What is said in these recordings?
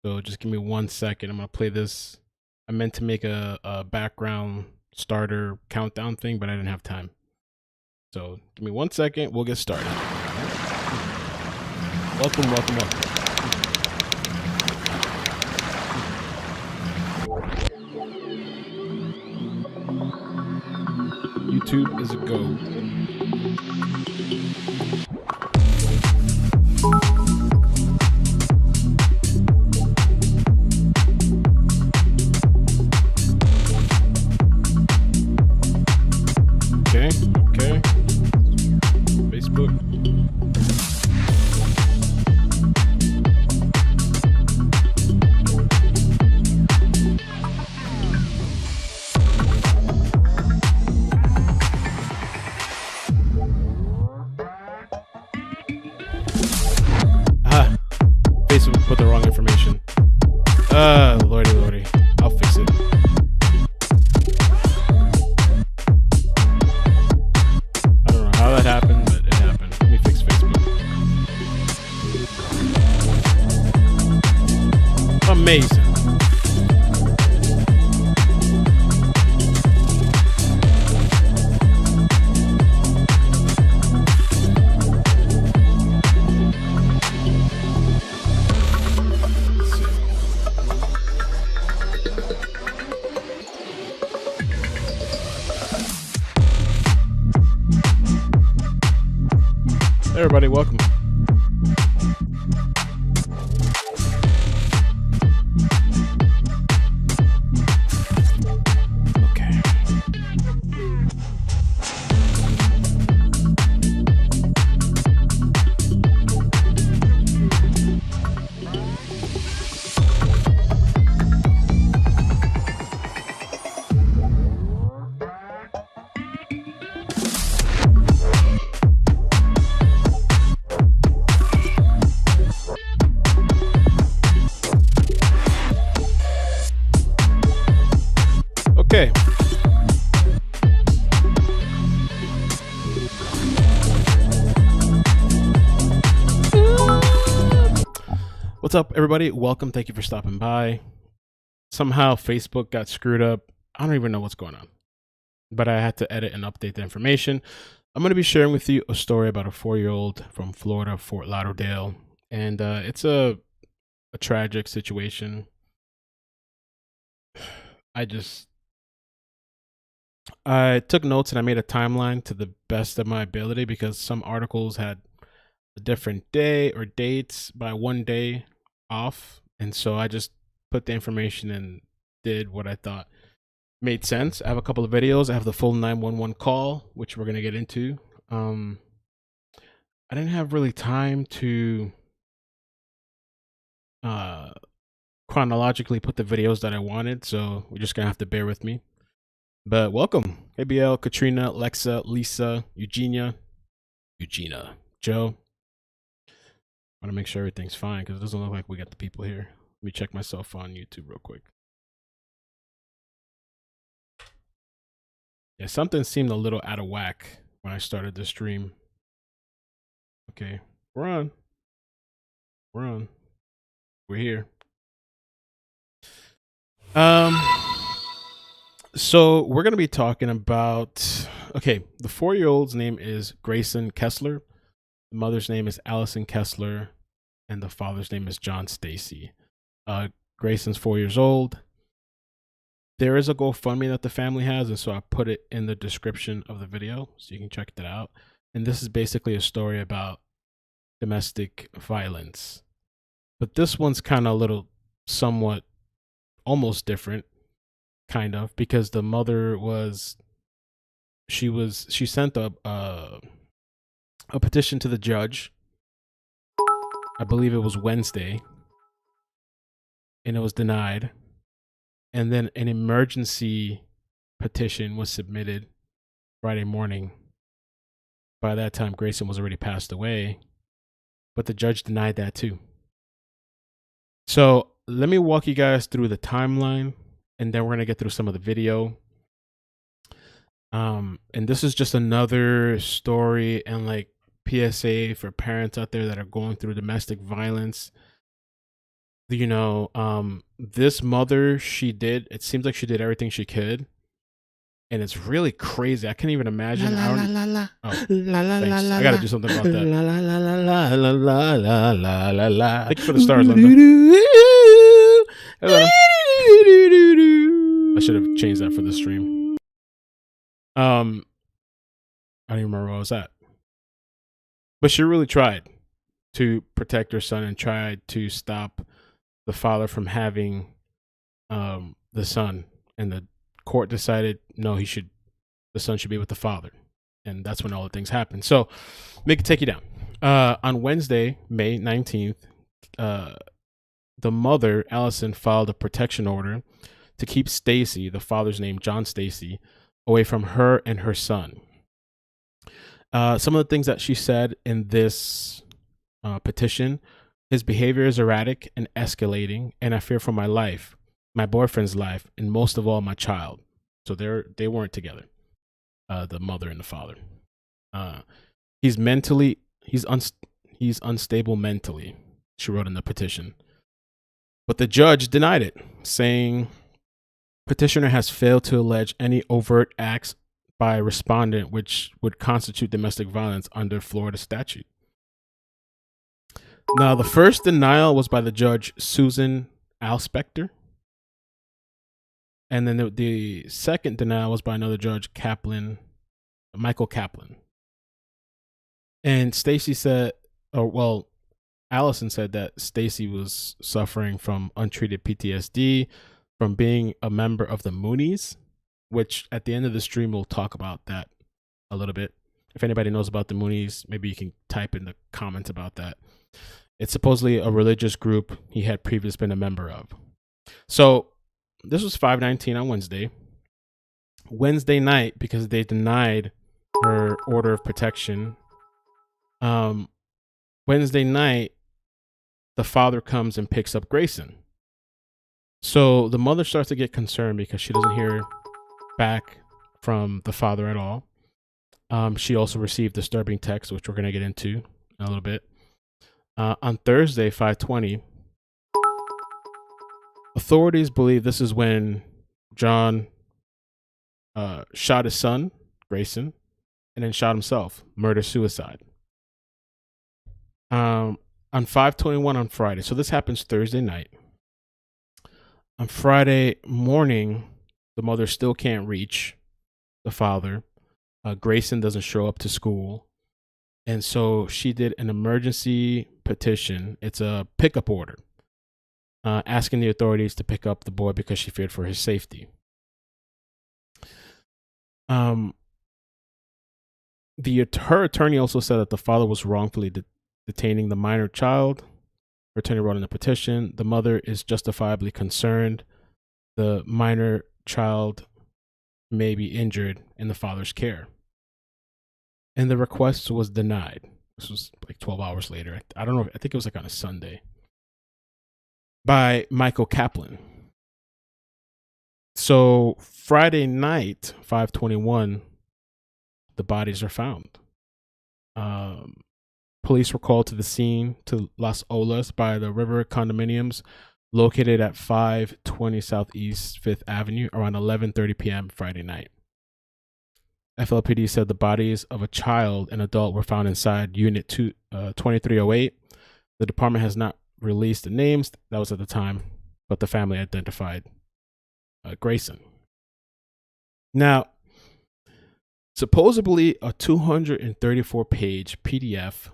So just give me 1 second. I'm gonna play this. I meant to make a background starter countdown thing, but I didn't have time. So give me 1 second. We'll get started. Welcome, welcome, welcome. YouTube is a go. Okay. Facebook. Facebook put the wrong information. Lordy. I'll fix it. I don't know how that happened, but it happened. Let me fix Facebook. Amazing. Everybody, welcome. Okay. Okay. What's up, everybody? Welcome. Thank you for stopping by. Somehow Facebook got screwed up. I don't even know what's going on, but I had to edit and update the information. I'm going to be sharing with you a story about a 4-year-old from Florida, Fort Lauderdale, and it's a tragic situation. I took notes and I made a timeline to the best of my ability because some articles had a different day or dates by 1 day off. And so I just put the information and did what I thought made sense. I have a couple of videos. I have the full 911 call, which we're going to get into. I didn't have really time to chronologically put the videos that I wanted, so we're just going to have to bear with me. But welcome, ABL, Katrina, Lexa, Lisa, Eugenia, Joe. I want to make sure everything's fine because it doesn't look like we got the people here. Let me check myself on YouTube real quick. Yeah, something seemed a little out of whack when I started the stream. Okay, we're on. We're here. So we're going to be talking about, the 4-year-old's name is Greyson Kessler. The mother's name is Alison Kessler, and the father's name is John Stacey. Grayson's 4 years old. There is a GoFundMe that the family has, and so I put it in the description of the video, so you can check that out. And this is basically a story about domestic violence. But this one's kind of a little, somewhat, almost different. Kind of, because the mother she sent a petition to the judge. I believe it was Wednesday, and it was denied. And then an emergency petition was submitted Friday morning. By that time, Greyson was already passed away, but the judge denied that too. So let me walk you guys through the timeline, and then we're going to get through some of the video. And this is just another story and like PSA for parents out there that are going through domestic violence. this mother, it seems like she did everything she could, and it's really crazy. I can't even imagine. La la la la Oh, la la thanks. la la. I gotta do something about that. La la la la la la la la la la la. Thank you for the stars, Linda. I should have changed that for the stream. I don't even remember where I was at. But she really tried to protect her son and tried to stop the father from having the son. And the court decided no, the son should be with the father. And that's when all the things happened. So make it take you down. On Wednesday, May 19th, the mother, Alison, filed a protection order to keep Stacey, the father's name, John Stacey, away from her and her son. Some of the things that she said in this petition: his behavior is erratic and escalating, and I fear for my life, my boyfriend's life, and most of all, my child. So they weren't together, the mother and the father. He's unstable mentally, she wrote in the petition. But the judge denied it, saying petitioner has failed to allege any overt acts by a respondent which would constitute domestic violence under Florida statute. Now, the first denial was by the Judge Susan Alspector. And then the second denial was by another Judge, Micheal Kaplan. And Stacey said, Alison said that Stacey was suffering from untreated PTSD from being a member of the Moonies, which at the end of the stream, we'll talk about that a little bit. If anybody knows about the Moonies, maybe you can type in the comments about that. It's supposedly a religious group he had previously been a member of. So this was 5/19 on Wednesday. Wednesday night, because they denied her order of protection, Wednesday night, the father comes and picks up Greyson. So the mother starts to get concerned because she doesn't hear back from the father at all. She also received disturbing texts, which we're going to get into in a little bit. On Thursday, 5/20, authorities believe this is when John shot his son, Greyson, and then shot himself, murder-suicide. On 5/21 on Friday, so this happens Thursday night. On Friday morning, the mother still can't reach the father. Greyson doesn't show up to school. And so she did an emergency petition. It's a pickup order, asking the authorities to pick up the boy because she feared for his safety. Her attorney also said that the father was wrongfully detaining the minor child. Her attorney wrote in the petition, the mother is justifiably concerned the minor child may be injured in the father's care. And the request was denied. This was like 12 hours later. I don't know. I think it was like on a Sunday. By Micheal Kaplan. So Friday night, 5/21, the bodies are found. Police were called to the scene to Las Olas by the River condominiums located at 520 Southeast 5th Avenue around 11:30 p.m. Friday night. FLPD said the bodies of a child and adult were found inside Unit 2308. The department has not released the names. That was at the time, but the family identified Greyson. Now, supposedly a 234-page PDF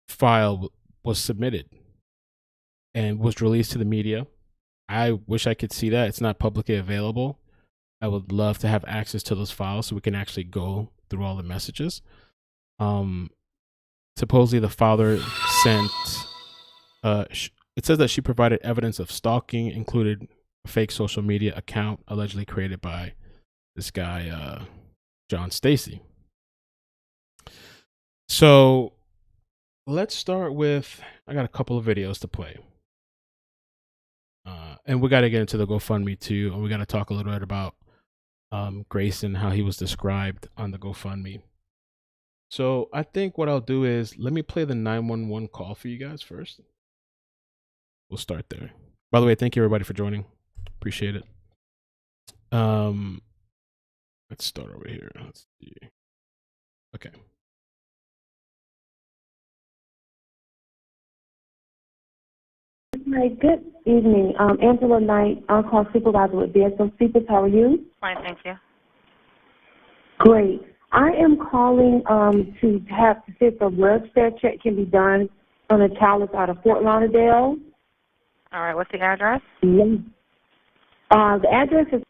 file was submitted and was released to the media. I wish I could see that. It's not publicly available. I would love to have access to those files so we can actually go through all the messages. Supposedly the father sent, it says that she provided evidence of stalking, included a fake social media account allegedly created by this guy, John Stacey. So let's start with, I got a couple of videos to play. And we got to get into the GoFundMe too. And we got to talk a little bit about Greyson, how he was described on the GoFundMe. So I think what I'll do is let me play the 911 call for you guys first. we'll start there. By the way, thank you everybody for joining. Appreciate it. Let's start over here. Let's see. Okay. Hi, good evening. Angela Knight, on-call supervisor with BSO Secrets. How are you? Fine, thank you. Great. I am calling to have to see if a welfare check can be done on a child that's out of Fort Lauderdale. All right, what's the address? The address is,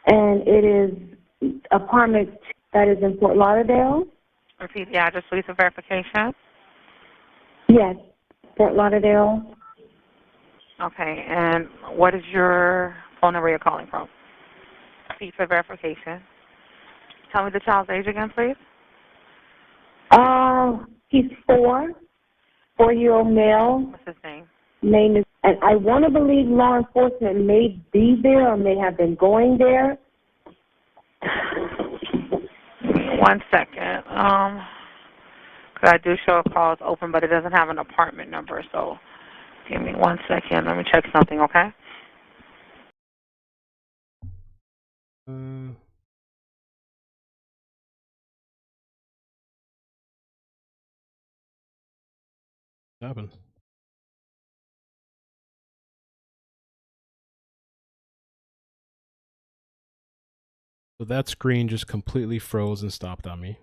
and it is apartment that is in Fort Lauderdale. Repeat the address, please, for verification. Yes, Fort Lauderdale. Okay, and what is your phone number you're calling from? Repeat for verification. Tell me the child's age again, please. He's 4-year-old male. What's his name? Name is, and I want to believe law enforcement may be there or may have been going there. 1 second. 'Cause I do show a call is open, but it doesn't have an apartment number, so give me 1 second. Let me check something, okay? What happened? So that screen just completely froze and stopped on me.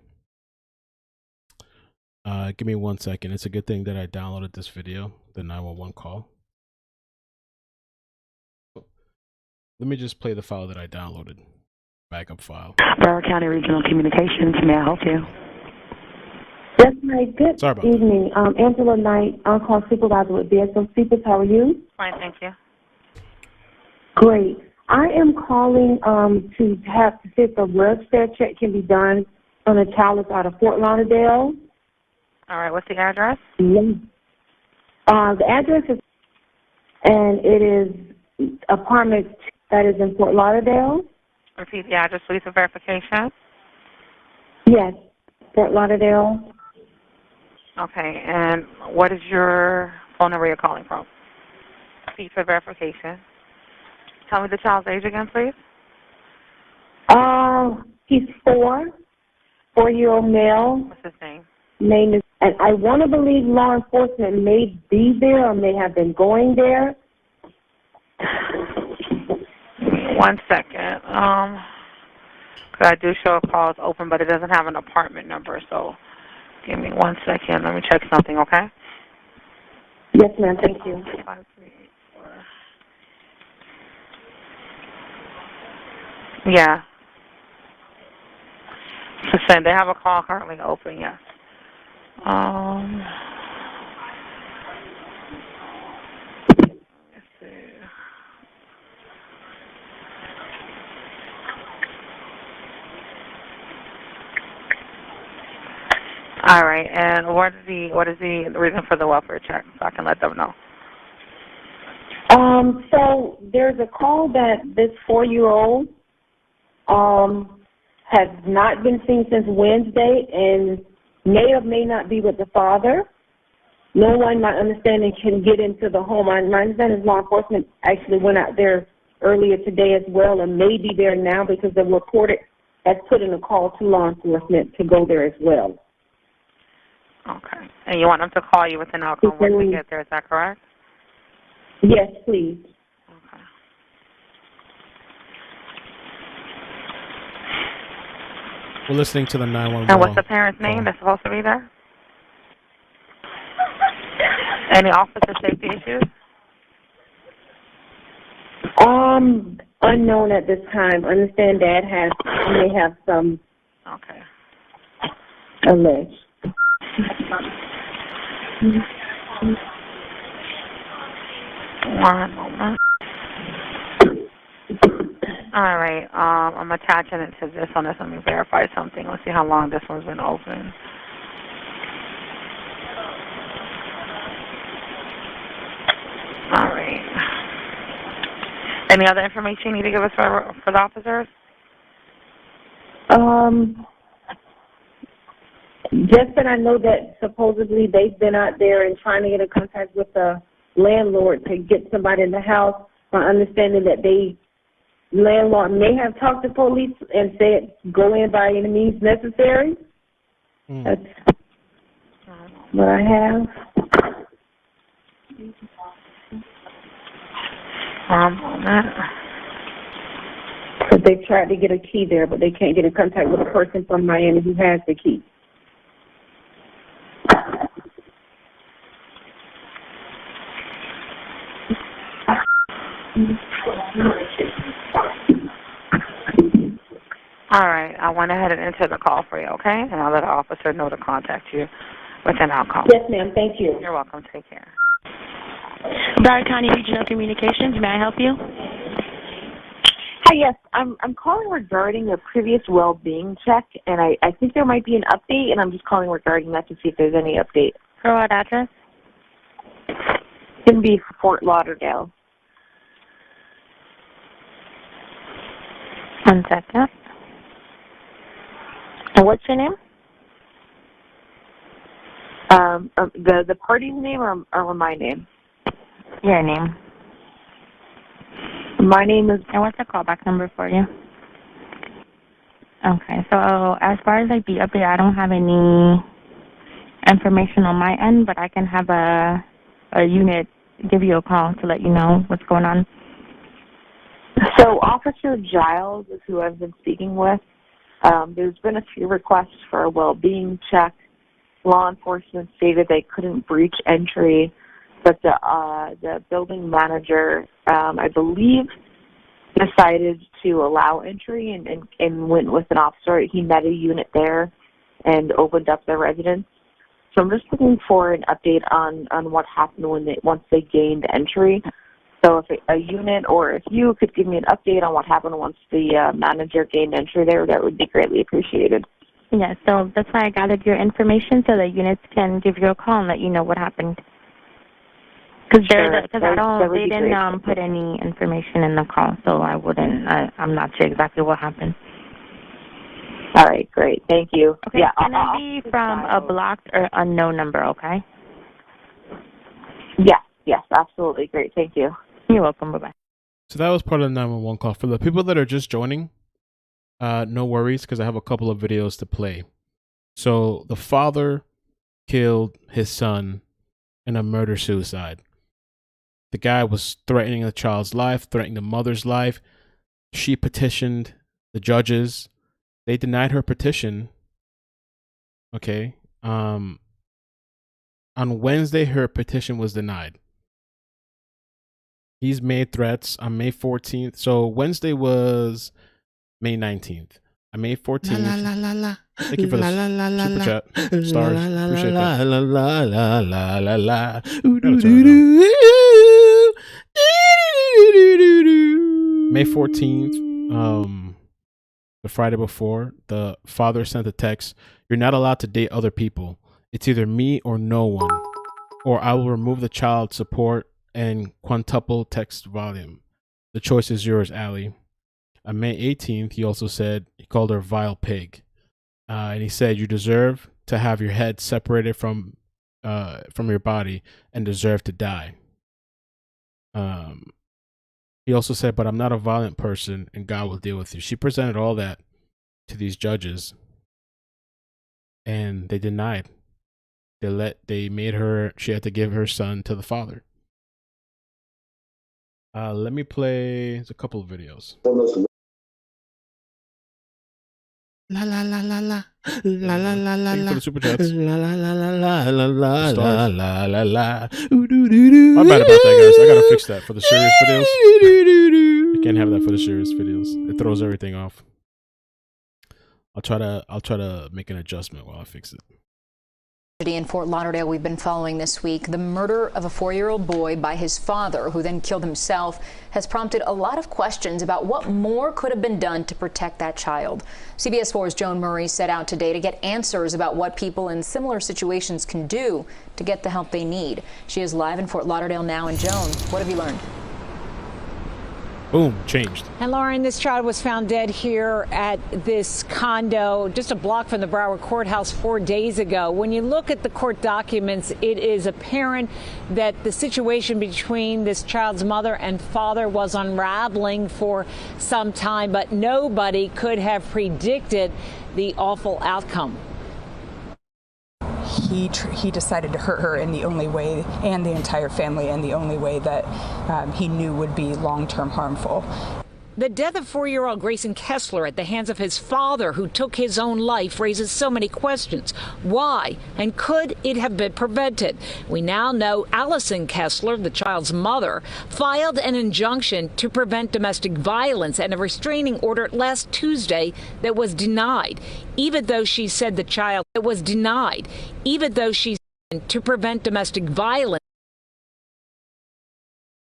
Give me 1 second. It's a good thing that I downloaded this video, the 911 call. Let me just play the file that I downloaded. Backup file. Broward County Regional Communications, may I help you? Yes, my good Sorry about evening. Angela Knight, on-call supervisor with BSO Secrets. How are you? Fine, thank you. Great. I am calling to have to see if a welfare check can be done on a child that's out of Fort Lauderdale. All right, what's the address? The address is, and it is apartment that is in Fort Lauderdale. Repeat the address, please, for verification. Yes, Fort Lauderdale. Okay, and what is your phone number you're calling from? Repeat for verification. Tell me the child's age again, please. He's 4-year-old male. What's his name? Name is, and I want to believe law enforcement may be there or may have been going there. 1 second. 'Cause I do show a call is open, but it doesn't have an apartment number, so give me 1 second. Let me check something, okay? Yes, ma'am. Thank you. 5, 3, 8, 4. Yeah. Just saying, they have a call currently open, yes. Let's see. All right, and what is the reason for the welfare check, so I can let them know? So there's a call that this 4-year-old has not been seen since Wednesday and may or may not be with the father. No one, my understanding, can get into the home. My understanding is law enforcement actually went out there earlier today as well and may be there now because the reporter has put in a call to law enforcement to go there as well. Okay. And you want them to call you with an outcome once we get there, is that correct? Yes, please. Okay. We're listening to the 911. And what's the parent's name that's supposed to be there? Any officer safety issues? Unknown at this time. Understand Dad may have some Okay. alleged. One moment. All right. I'm attaching it to this one. Let me verify something. Let's see how long this one's been open. All right. Any other information you need to give us for the officers? Just that I know that supposedly they've been out there and trying to get in contact with the landlord to get somebody in the house, my understanding that landlord may have talked to police and said go in by any means necessary. That's what I have. So they tried to get a key there, but they can't get in contact with a person from Miami who has the key. All right, I went ahead and entered the call for you, okay? And I'll let the officer know to contact you with an outcome. Yes, ma'am. Thank you. You're welcome. Take care. Broward County Regional Communications, may I help you? Hi, yes. I'm calling regarding a previous well-being check, and I think there might be an update, and I'm just calling regarding that to see if there's any update. For what address? It's going to be Fort Lauderdale. 1 second. And what's your name? The party's name or my name? Your name. My name is... And what's the callback number for you? Okay, so as far as like the update, I don't have any information on my end, but I can have a unit give you a call to let you know what's going on. So Officer Giles is who I've been speaking with. There's been a few requests for a well-being check. Law enforcement stated they couldn't breach entry, but the building manager, I believe, decided to allow entry and went with an officer. He met a unit there and opened up their residence. So I'm just looking for an update on what happened once they gained entry. So if a unit or if you could give me an update on what happened once the manager gained entry there, that would be greatly appreciated. Yeah, so that's why I gathered your information so that units can give you a call and let you know what happened. Because they didn't put any information in the call, so I'm not sure exactly what happened. All right, great. Thank you. Okay, yeah, can I be from a blocked or unknown number, okay? Yes, absolutely. Great. Thank you. You're welcome. Bye-bye. So that was part of the 911 call. For the people that are just joining, no worries, because I have a couple of videos to play. So the father killed his son in a murder-suicide. The guy was threatening the child's life, threatening the mother's life. She petitioned the judges. They denied her petition. Okay. On Wednesday, her petition was denied. He's made threats on May 14th. So Wednesday was May 19th. On May 14th. Thank you for the super chat. Stars. Appreciate that. May 14th, the Friday before, the father sent a text, "You're not allowed to date other people. It's either me or no one, or I will remove the child support and quintuple text volume. The choice is yours, Allie." On May 18th, he also said, he called her vile pig. And he said, "You deserve to have your head separated from your body and deserve to die." He also said, "But I'm not a violent person and God will deal with you." She presented all that to these judges and they denied. They made her, she had to give her son to the father. Let me play a couple of videos. La la la la la la la la la. Thank you for the super chats. La la la la la la la la la la la. My bad about that, guys. I gotta fix that for the serious videos. You can't have that for the serious videos. It throws everything off. I'll try to make an adjustment while I fix it. In Fort Lauderdale, we've been following this week. The murder of a 4-year-old boy by his father, who then killed himself, has prompted a lot of questions about what more could have been done to protect that child. CBS 4's Joan Murray set out today to get answers about what people in similar situations can do to get the help they need. She is live in Fort Lauderdale now. And Joan, what have you learned? Boom, changed. And Lauren, this child was found dead here at this condo just a block from the Broward Courthouse 4 days ago. When you look at the court documents, it is apparent that the situation between this child's mother and father was unraveling for some time, but nobody could have predicted the awful outcome. He decided to hurt her in the only way, and the entire family in the only way that he knew would be long-term harmful. The death of 4-year-old Greyson Kessler at the hands of his father, who took his own life, raises so many questions. Why? And could it have been prevented? We now know Alison Kessler, the child's mother, filed an injunction to prevent domestic violence and a restraining order last Tuesday that was denied, even though she said the child to prevent domestic violence.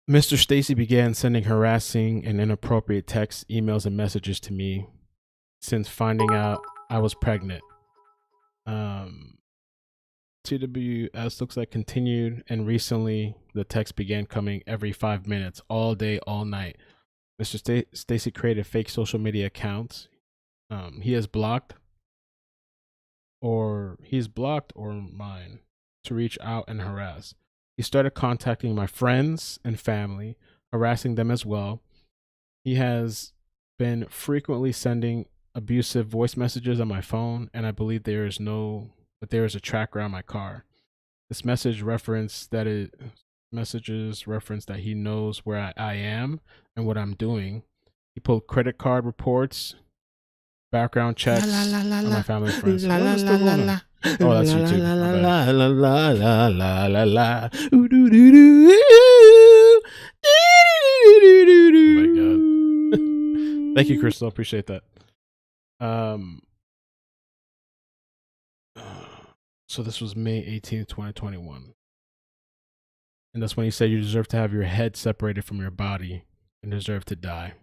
Mr. Stacey began sending harassing and inappropriate texts, emails, and messages to me since finding out I was pregnant. TWS looks like continued, and recently the text began coming every 5 minutes, all day, all night. Mr. Stacey created fake social media accounts. He's blocked or mine to reach out and harass. He started contacting my friends and family, harassing them as well. He has been frequently sending abusive voice messages on my phone, and I believe there is a tracker on my car. This messages reference that he knows where I am and what I'm doing. He pulled credit card reports, background checks on my family and friends. Oh, that's YouTube. Oh my God. Thank you, Crystal. Appreciate that. So this was May 18th, 2021. And that's when he said you deserve to have your head separated from your body and deserve to die.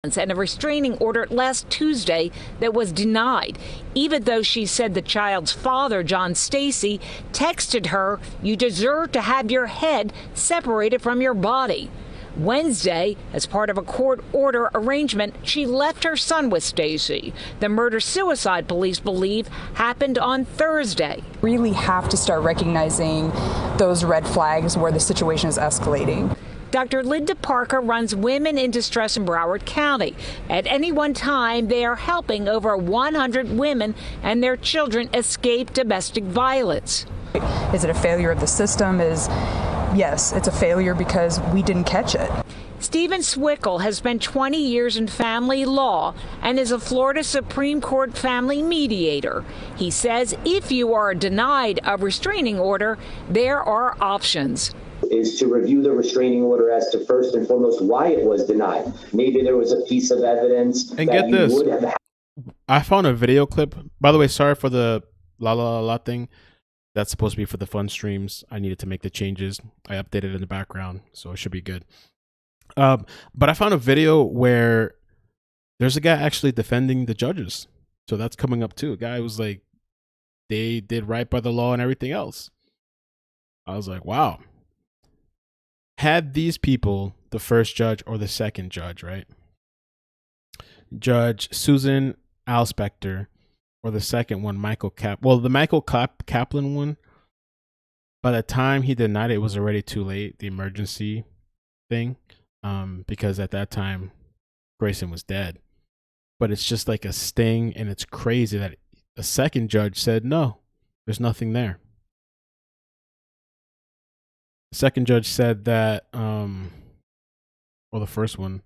And a restraining order last Tuesday that was denied, even though she said the child's father, John Stacey, texted her, "You deserve to have your head separated from your body." Wednesday, as part of a court order arrangement, she left her son with Stacey. The murder-suicide police believe happened on Thursday. Really have to start recognizing those red flags where the situation is escalating. Dr. Linda Parker runs Women in Distress in Broward County. At any one time, they are helping over 100 women and their children escape domestic violence. Is it a failure of the system? Yes, it's a failure because we didn't catch it. Stephen Swickle has spent 20 years in family law and is a Florida Supreme Court family mediator. He says if you are denied a restraining order, there are options. Is to review the restraining order as to first and foremost why it was denied. Maybe there was a piece of evidence and that you would have. I found a video clip. By the way, sorry for the la thing. That's supposed to be for the fun streams. I needed to make the changes. I updated in the background, so it should be good. But I found a video where there's a guy actually defending the judges. So that's coming up too. A guy was like, they did right by the law and everything else. I was like, wow. Had these people, the first judge or the second judge, right? Judge Susan Alspector, or the second one, the Micheal Kaplan one, by the time he denied it, it was already too late, the emergency thing, because at that time, Greyson was dead. But it's just like a sting, and it's crazy that the second judge said, no, there's nothing there. The second judge said that, the first one,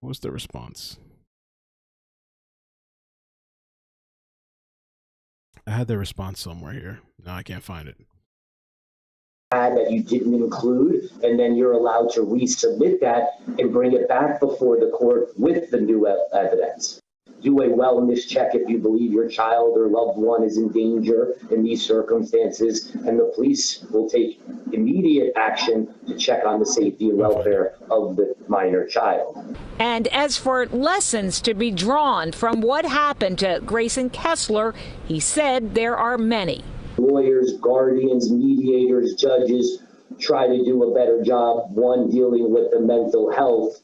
what was the response? I had the response somewhere here. No, I can't find it. That you didn't include, and then you're allowed to resubmit that and bring it back before the court with the new evidence. Do a wellness check if you believe your child or loved one is in danger in these circumstances, and the police will take immediate action to check on the safety and welfare of the minor child. And as for lessons to be drawn from what happened to Greyson Kessler, he said there are many. Lawyers, guardians, mediators, judges try to do a better job, one, dealing with the mental health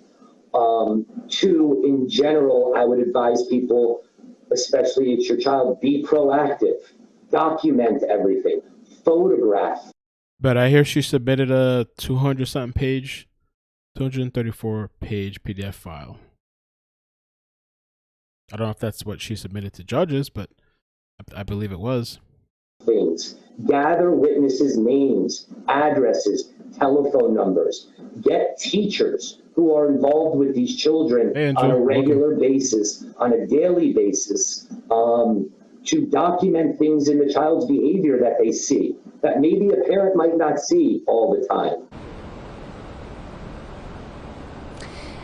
Two, in general, I would advise people, especially if it's your child, be proactive, document everything, photograph. But I hear she submitted a 234 page PDF file. I don't know if that's what she submitted to judges, but I believe it was. Things. Gather witnesses' names, addresses, telephone numbers. Get teachers who are involved with these children on a regular basis, on a daily basis, to document things in the child's behavior that they see, that maybe a parent might not see all the time.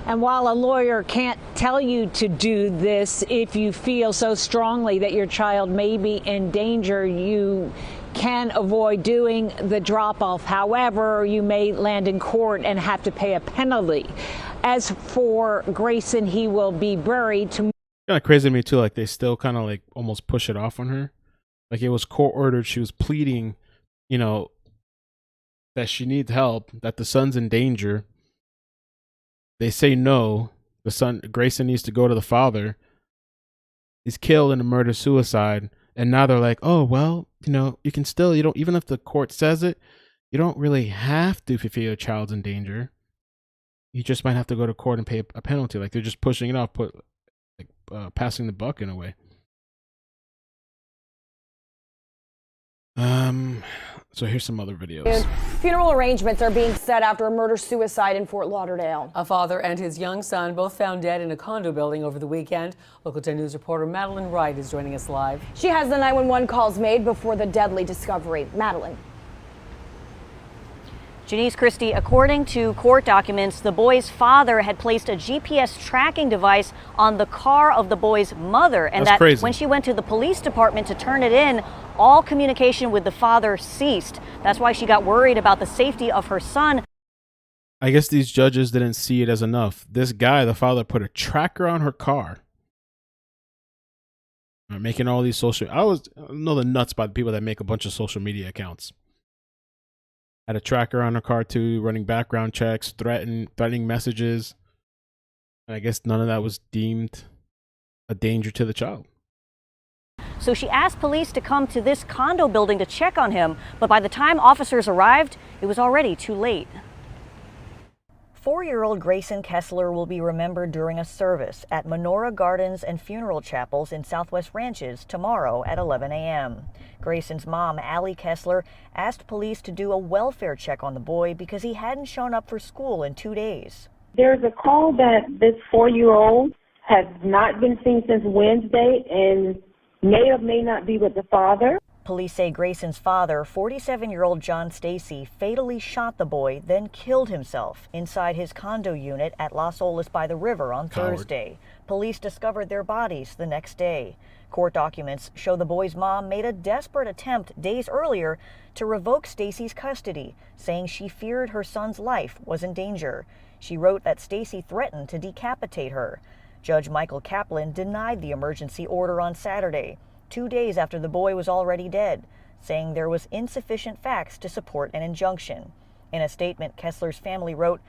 And while a lawyer can't tell you to do this, if you feel so strongly that your child may be in danger, you can avoid doing the drop-off. However, you may land in court and have to pay a penalty. As for Greyson, he will be buried tomorrow. Kind of crazy to me too, like they still kind of like almost push it off on her. Like it was court ordered. She was pleading, you know, that she needs help, that the son's in danger. They say no. The son, Greyson, needs to go to the father. He's killed in a murder-suicide. And now they're like, oh, well, you know, you can still, you don't, even if the court says it, you don't really have to if you feel your child's in danger. You just might have to go to court and pay a penalty. Like they're just pushing it off, passing the buck in a way. So here's some other videos. Funeral arrangements are being set after a murder-suicide in Fort Lauderdale. A father and his young son both found dead in a condo building over the weekend. Local 10 News reporter Madeline Wright is joining us live. She has the 911 calls made before the deadly discovery. Madeline. Janice Christie, according to court documents, the boy's father had placed a GPS tracking device on the car of the boy's mother, and That's crazy. When she went to the police department to turn it in, all communication with the father ceased. That's why she got worried about the safety of her son. I guess these judges didn't see it as enough. This guy, the father, put a tracker on her car. Making all these social... I know the nuts by the people that make a bunch of social media accounts. Had a tracker on her car too, running background checks, threatening messages. And I guess none of that was deemed a danger to the child. So she asked police to come to this condo building to check on him, but by the time officers arrived, it was already too late. 4-year-old Greyson Kessler will be remembered during a service at Menorah Gardens and Funeral Chapels in Southwest Ranches tomorrow at 11 a.m. Greyson's mom, Allie Kessler, asked police to do a welfare check on the boy because he hadn't shown up for school in 2 days. There's a call that this 4-year-old has not been seen since Wednesday and may or may not be with the father. Police say Greyson's father, 47-year-old John Stacey, fatally shot the boy, then killed himself inside his condo unit at Las Olas by the river on Thursday. Police discovered their bodies the next day. Court documents show the boy's mom made a desperate attempt days earlier to revoke Stacey's custody, saying she feared her son's life was in danger. She wrote that Stacey threatened to decapitate her. Judge Micheal Kaplan denied the emergency order on Saturday, 2 days after the boy was already dead, saying there was insufficient facts to support an injunction. In a statement, Kessler's family wrote,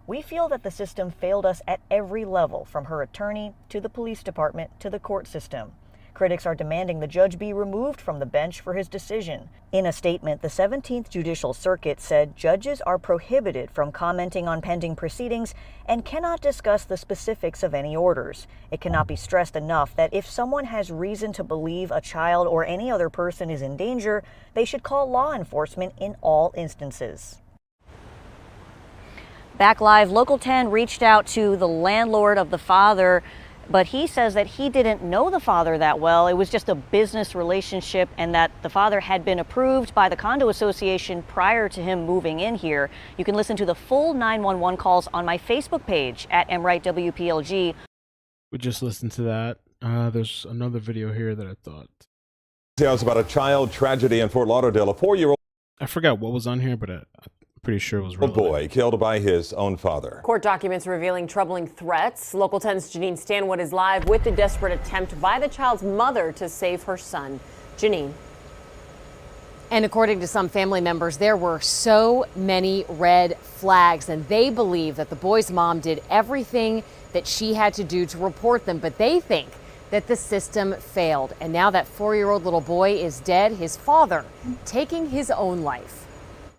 "We feel that the system failed us at every level, from her attorney to the police department to the court system." Critics are demanding the judge be removed from the bench for his decision. In a statement, the 17th Judicial Circuit said judges are prohibited from commenting on pending proceedings and cannot discuss the specifics of any orders. It cannot be stressed enough that if someone has reason to believe a child or any other person is in danger, they should call law enforcement in all instances. Back live, Local 10 reached out to the landlord of the father, but he says that he didn't know the father that well. It was just a business relationship, and that the father had been approved by the condo association prior to him moving in here. You can listen to the full 911 calls on my Facebook page at MWrightWPLG. We just listened to that. There's another video here that I thought. Details about a child tragedy in Fort Lauderdale. A 4-year-old. I forgot what was on here, but I'm pretty sure it was relevant. Boy killed by his own father. Court documents revealing troubling threats. Local 10's Janine Stanwood is live with the desperate attempt by the child's mother to save her son. Janine. And according to some family members, there were so many red flags, and they believe that the boy's mom did everything that she had to do to report them, but they think that the system failed. And now that 4-year-old little boy is dead, his father taking his own life.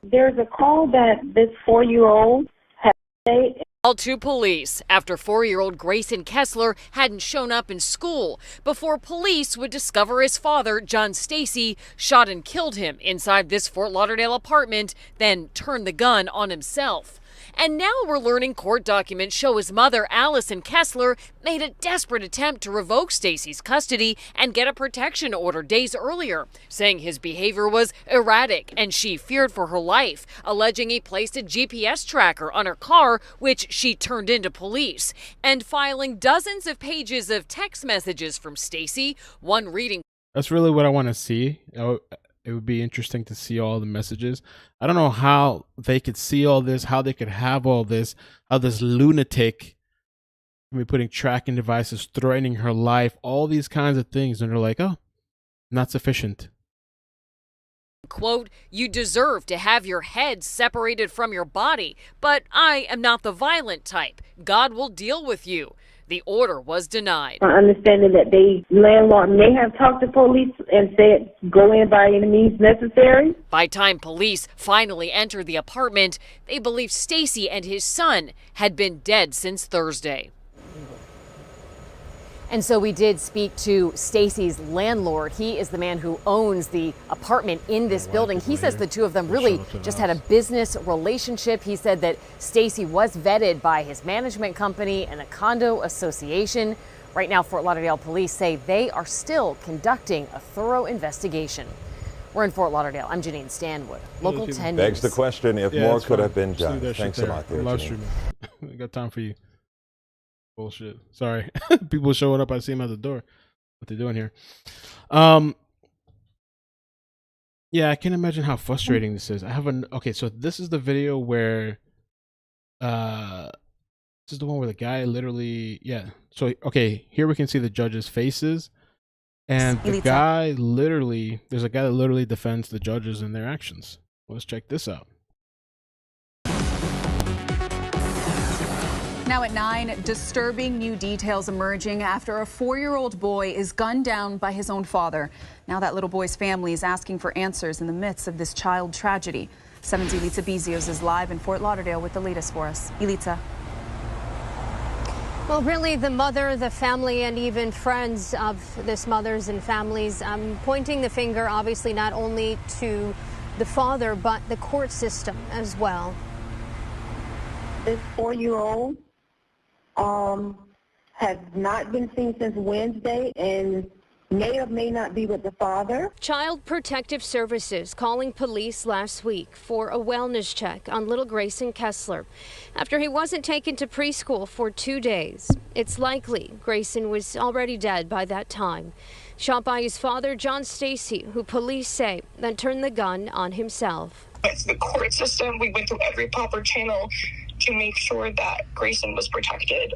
There's a call that this 4-year-old had made. Called to police after 4-year-old Greyson Kessler hadn't shown up in school before police would discover his father, John Stacey, shot and killed him inside this Fort Lauderdale apartment, then turned the gun on himself. And now we're learning court documents show his mother, Alison Kessler, made a desperate attempt to revoke Stacey's custody and get a protection order days earlier, saying his behavior was erratic and she feared for her life, alleging he placed a GPS tracker on her car, which she turned into police, and filing dozens of pages of text messages from Stacey, one reading. That's really what I want to see. It would be interesting to see all the messages. I don't know how they could see all this, how they could have all this, how this lunatic can be putting tracking devices, threatening her life, all these kinds of things. And they're like, oh, not sufficient. Quote, "You deserve to have your head separated from your body, but I am not the violent type. God will deal with you." The order was denied. Understanding that the landlord may have talked to police and said, go in by any means necessary. By time police finally entered the apartment, they believe Stacey and his son had been dead since Thursday. And so we did speak to Stacey's landlord. He is the man who owns the apartment in this building. He says the two of them really just had a business relationship. He said that Stacey was vetted by his management company and a condo association. Right now, Fort Lauderdale police say they are still conducting a thorough investigation. We're in Fort Lauderdale. I'm Janine Stanwood, Local 10 Begs News. the question if more could have been done. Thanks a lot there, Live Janine. streaming. I got time for you. Bullshit. Sorry. People showing up. I see them at the door. What they doing here? Yeah, I can imagine how frustrating this is. I have an okay, so this is the video where this is the one where the guy literally So okay, here we can see the judges' faces. And the guy literally there's a guy that literally defends the judges and their actions. Let's check this out. Now at 9, disturbing new details emerging after a 4-year-old boy is gunned down by his own father. Now that little boy's family is asking for answers in the midst of this child tragedy. 7's Elitza Bezios is live in Fort Lauderdale with the latest for us. Elitza. Well, really, the mother, the family, and even friends of this mother's and families pointing the finger, obviously, not only to the father, but the court system as well. This 4-year-old has not been seen since Wednesday and may or may not be with the father. Child Protective Services calling police last week for a wellness check on little Greyson Kessler after he wasn't taken to preschool for 2 days. It's likely Greyson was already dead by that time. Shot by his father, John Stacey, who police say then turned the gun on himself. It's the court system. We went through every proper channel to make sure that Greyson was protected,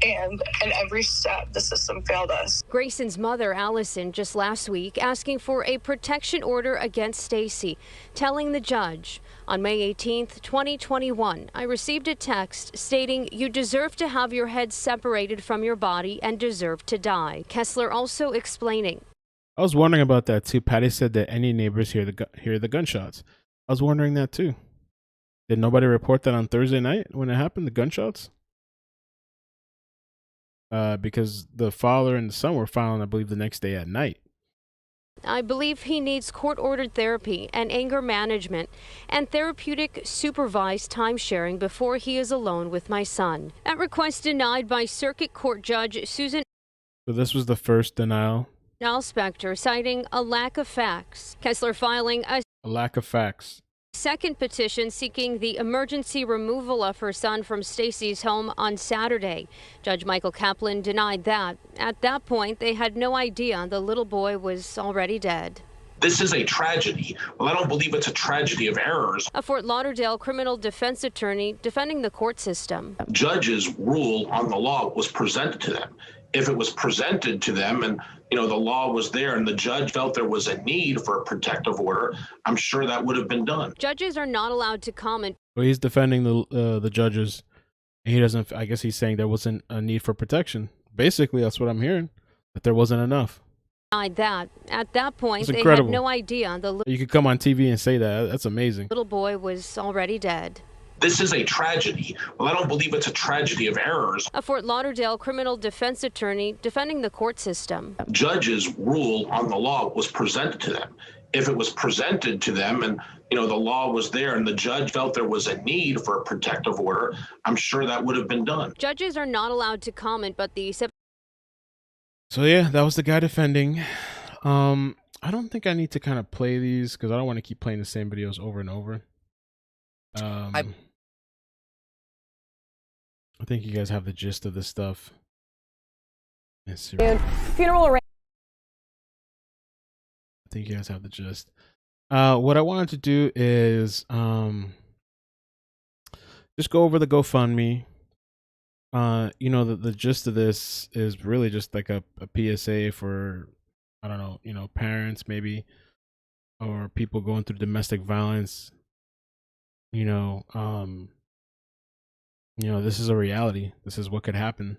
and in every step the system failed us. Greyson's mother, Alison, just last week asking for a protection order against Stacey, telling the judge, on May 18th, 2021, I received a text stating you deserve to have your head separated from your body and deserve to die. Kessler also explaining. I was wondering about that too. Patty said that any neighbors hear the gunshots. I was wondering that too. Did nobody report that on Thursday night when it happened, the gunshots? Because the father and the son were found, I believe, the next day at night. I believe he needs court-ordered therapy and anger management and therapeutic supervised time sharing before he is alone with my son. That request denied by Circuit Court Judge Susan. So this was the first denial. Alspector citing a lack of facts. Kessler filing a lack of facts. Second petition seeking the emergency removal of her son from Stacey's home on Saturday. Judge Micheal Kaplan denied that. At that point, they had no idea the little boy was already dead. This is a tragedy. Well, I don't believe it's a tragedy of errors. A Fort Lauderdale criminal defense attorney defending the court system. Judge's rule on the law was presented to them. if it was presented to them and, you know, the law was there and the judge felt there was a need for a protective order, I'm sure that would have been done. Judges are not allowed to comment. Well, he's defending the judges. He doesn't. I guess he's saying there wasn't a need for protection. Basically, that's what I'm hearing. That there wasn't enough. That at that point, That's they incredible. had no idea the You could come on TV and say that. That's amazing. little boy was already dead. This is a tragedy. Well, I don't believe it's a tragedy of errors. A Fort Lauderdale criminal defense attorney defending the court system. Judges' rule on the law was presented to them. If it was presented to them and, you know, the law was there and the judge felt there was a need for a protective order, I'm sure that would have been done. Judges are not allowed to comment, but the So yeah, that was the guy defending. I don't think I need to kind of play these because I don't want to keep playing the same videos over and over. I think you guys have the gist of this stuff. Let's see. Funeral arrangements. I think you guys have the gist. What I wanted to do is just go over the GoFundMe. You know, the gist of this is really just like a PSA for, I don't know, you know, parents maybe, or people going through domestic violence. You know, this is a reality. This is what could happen.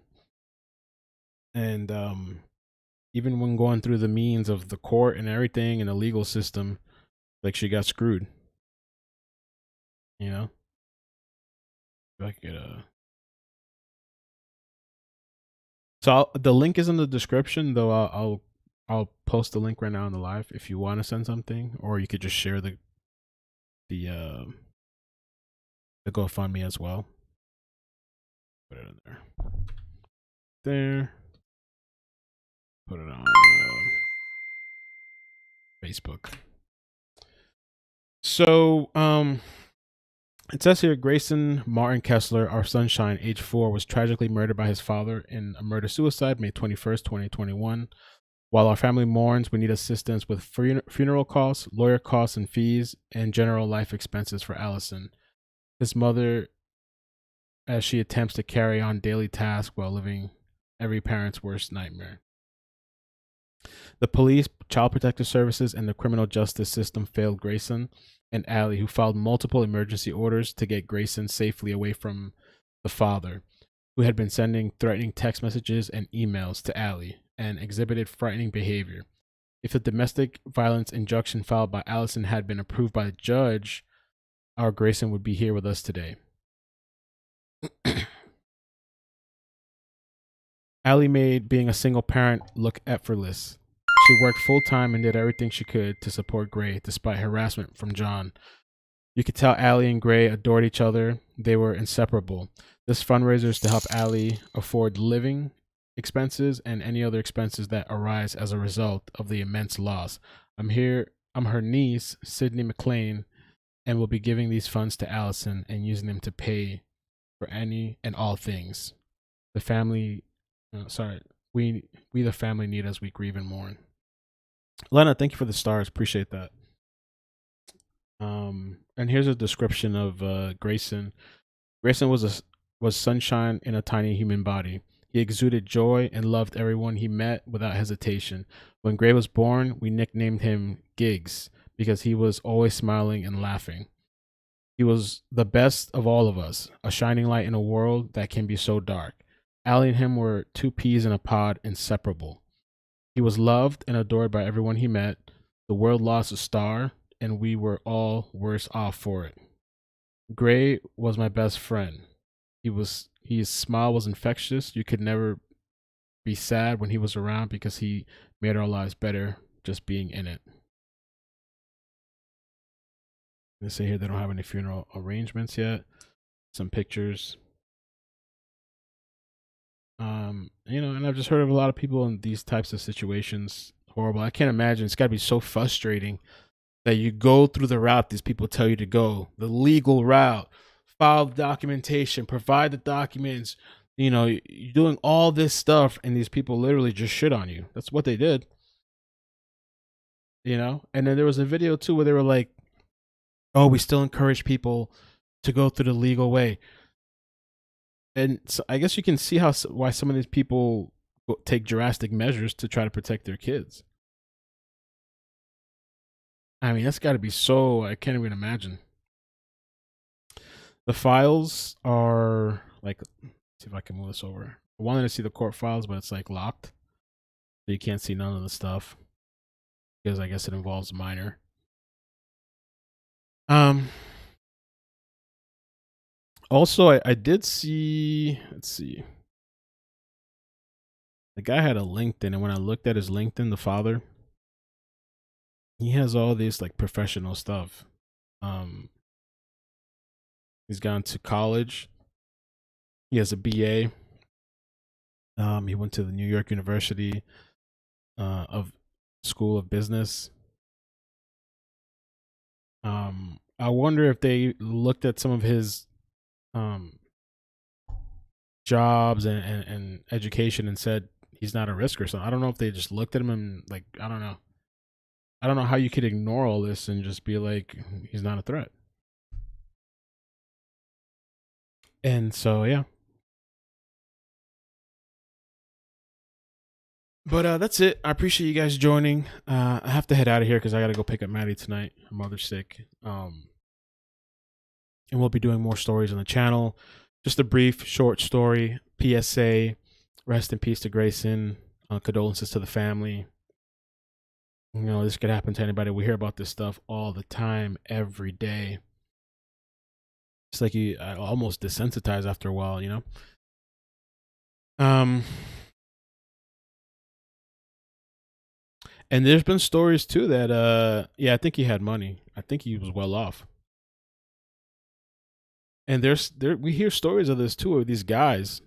And even when going through the means of the court and everything and the legal system, like she got screwed. You know? If I could So the link is in the description, though. I'll post the link right now on the live if you want to send something, or you could just share the GoFundMe as well. Put it in there. There. Put it on Facebook. So it says here, Greyson Martin Kessler, our sunshine, age 4, was tragically murdered by his father in a murder-suicide May 21st, 2021. While our family mourns, we need assistance with funeral costs, lawyer costs and fees, and general life expenses for Alison, his mother, as she attempts to carry on daily tasks while living every parent's worst nightmare. The police, child protective services, and the criminal justice system failed Greyson and Allie, who filed multiple emergency orders to get Greyson safely away from the father, who had been sending threatening text messages and emails to Allie and exhibited frightening behavior. If the domestic violence injunction filed by Alison had been approved by the judge, our Greyson would be here with us today. Allie made being a single parent look effortless. She worked full-time and did everything she could to support Gray despite harassment from John. You could tell Allie and Gray adored each other. They were inseparable. This fundraiser is to help Allie afford living expenses and any other expenses that arise as a result of the immense loss. I'm her niece, Sydney McLean, and will be giving these funds to Alison and using them to pay for any and all things the family we the family need as we grieve and mourn. Lena, thank you for the stars. Appreciate that. And here's a description of Greyson. Greyson was sunshine in a tiny human body. He exuded joy and loved everyone he met without hesitation. When Gray was born, we nicknamed him Gigs because he was always smiling and laughing. He was the best of all of us, a shining light in a world that can be so dark. Allie and him were two peas in a pod, inseparable. He was loved and adored by everyone he met. The world lost a star, and we were all worse off for it. Gray was my best friend. His smile was infectious. You could never be sad when he was around because he made our lives better just being in it. They say here they don't have any funeral arrangements yet. Some pictures. And I've just heard of a lot of people in these types of situations. Horrible. I can't imagine. It's got to be so frustrating that you go through the route these people tell you to go, the legal route, file documentation, provide the documents. You're doing all this stuff, and these people literally just shit on you. That's what they did. And then there was a video too where they were like, "Oh, we still encourage people to go through the legal way." And so I guess you can see why some of these people take drastic measures to try to protect their kids. I mean, that's got to be so, I can't even imagine. The files are like, let's see if I can move this over. I wanted to see the court files, but it's like locked. So you can't see none of the stuff because I guess it involves a minor. Also, I did see, let's see. The guy had a LinkedIn, and when I looked at his LinkedIn, the father, he has all this like professional stuff. He's gone to college. He has a BA. He went to the New York University of School of Business. I wonder if they looked at some of his jobs and education and said he's not a risk or something. I don't know if they just looked at him and like, I don't know. I don't know how you could ignore all this and just be like, he's not a threat. And so, yeah. But that's it. I appreciate you guys joining. I have to head out of here because I got to go pick up Maddie tonight. Her mother's sick. And we'll be doing more stories on the channel. Just a brief, short story. PSA. Rest in peace to Greyson. Condolences to the family. You know, this could happen to anybody. We hear about this stuff all the time, every day. It's like you almost desensitize after a while, you know? And there's been stories too that, yeah, I think he had money. I think he was well off. And we hear stories of this too, of these guys.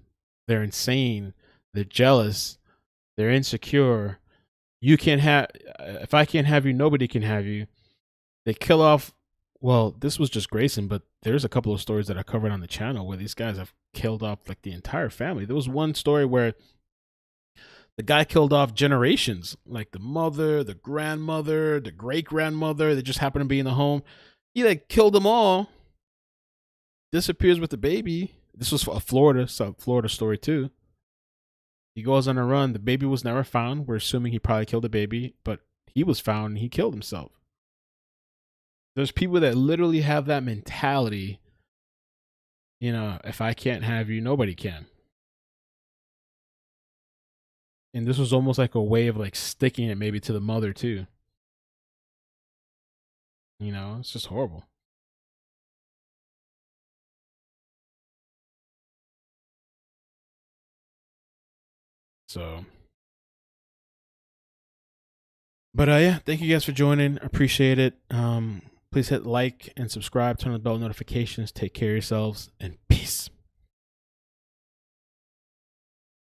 They're insane. They're jealous. They're insecure. You can't have, if I can't have you, nobody can have you. They kill off, well, this was just Greyson, but there's a couple of stories that I covered on the channel where these guys have killed off like the entire family. There was one story where the guy killed off generations, like the mother, the grandmother, the great-grandmother. They just happened to be in the home. He like killed them all. Disappears with the baby. This was a Florida story too. He goes on a run. The baby was never found. We're assuming he probably killed the baby, but he was found and he killed himself. There's people that literally have that mentality. You know, if I can't have you, nobody can. And this was almost like a way of like sticking it maybe to the mother too. You know, it's just horrible. So, but yeah, thank you guys for joining. I appreciate it. Please hit like and subscribe, turn on the bell notifications. Take care of yourselves, and peace.